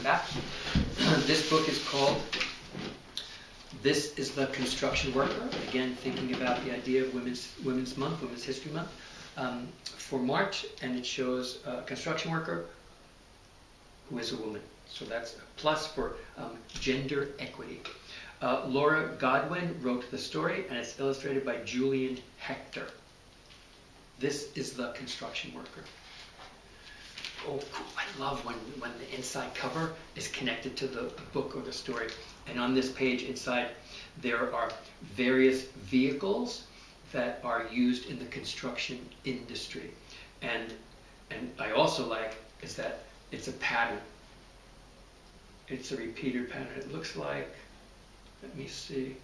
back. This book is called This is the Construction Worker. Again, thinking about the idea of Women's Month, Women's History Month, for March, and it shows a construction worker who is a woman. So that's a plus for gender equity. Laura Godwin wrote the story, and it's illustrated by Julian Hector. This is the construction worker. Oh, cool. I love when the inside cover is connected to the book or the story. And on this page inside, there are various vehicles that are used in the construction industry. And I also like is that it's a pattern. It's a repeated pattern. It looks like, let me see,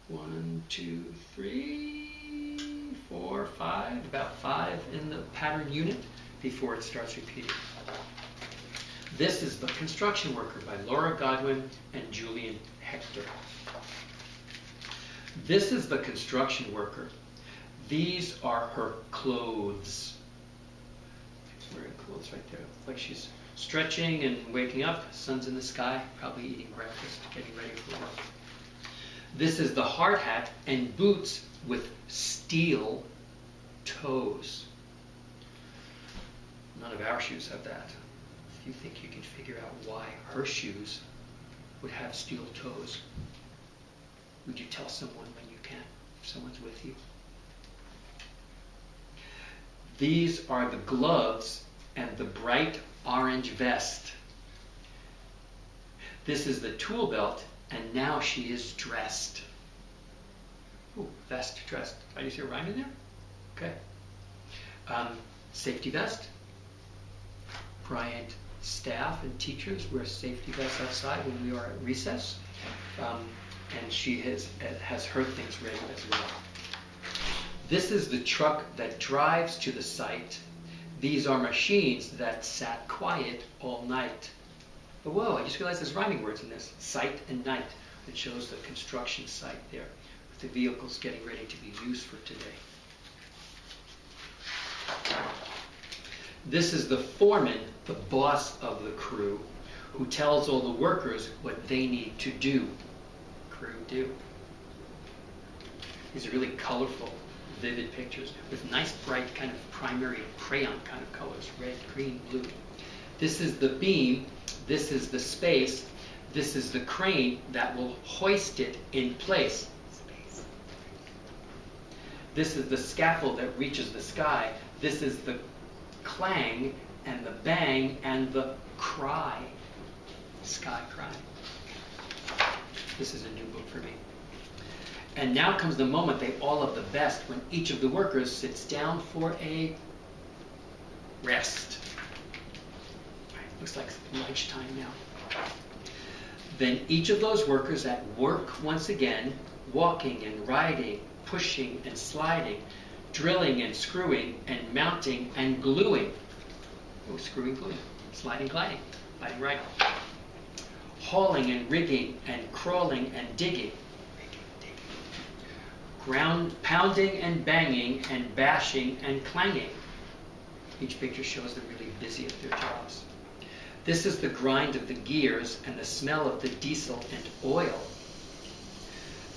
1, 2, 3, 4, 5, about 5 in the pattern unit before it starts repeating. This is The Construction Worker by Laura Godwin and Julian Hector. This is the construction worker. These are her clothes. She's wearing clothes right there. Like she's stretching and waking up. Sun's in the sky, probably eating breakfast, getting ready for work. This is the hard hat and boots with steel toes. None of our shoes have that. If you think you can figure out why her shoes would have steel toes, would you tell someone when you can, if someone's with you? These are the gloves and the bright orange vest. This is the tool belt, and now she is dressed. Ooh, vest, dressed. Do you see a rhyme in there? Okay. Safety vest. Bryant staff and teachers wear safety vests outside when we are at recess. And she has her things ready as well. This is the truck that drives to the site. These are machines that sat quiet all night. But whoa, I just realized there's rhyming words in this. Site and night. It shows the construction site there with the vehicles getting ready to be used for today. This is the foreman, the boss of the crew, who tells all the workers what they need to do. Crew do. These are really colorful, vivid pictures with nice, bright kind of primary crayon kind of colors, red, green, blue. This is the beam. This is the space. This is the crane that will hoist it in place. Space. This is the scaffold that reaches the sky. This is the clang and the bang and the cry. Sky cry. This is a new book for me. And now comes the moment they all love the best, when each of the workers sits down for a rest. Looks like lunchtime now. Then each of those workers at work once again, walking and riding, pushing and sliding, drilling and screwing and mounting and gluing. Oh, screwing, gluing, sliding, gliding, sliding, riding. Hauling and rigging and crawling and digging. Ground pounding and banging and bashing and clanging. Each picture shows them really busy at their jobs. This is the grind of the gears and the smell of the diesel and oil.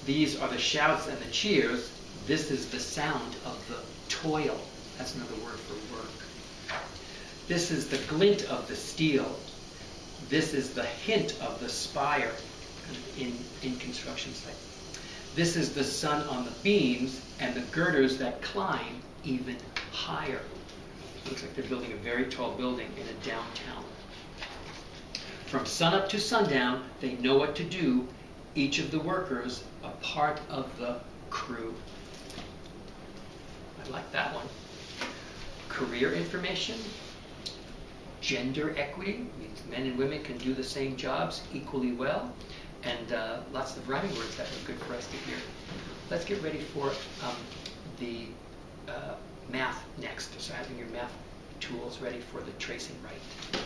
These are the shouts and the cheers. This is the sound of the toil. That's another word for work. This is the glint of the steel. This is the hint of the spire in construction site. This is the sun on the beams and the girders that climb even higher. Looks like they're building a very tall building in a downtown. From sunup to sundown, they know what to do, each of the workers a part of the crew. I like that one. Career information. Gender equity means men and women can do the same jobs equally well. And lots of rhyming words that are good for us to hear. Let's get ready for the math next. So having your math tools ready for the tracing right.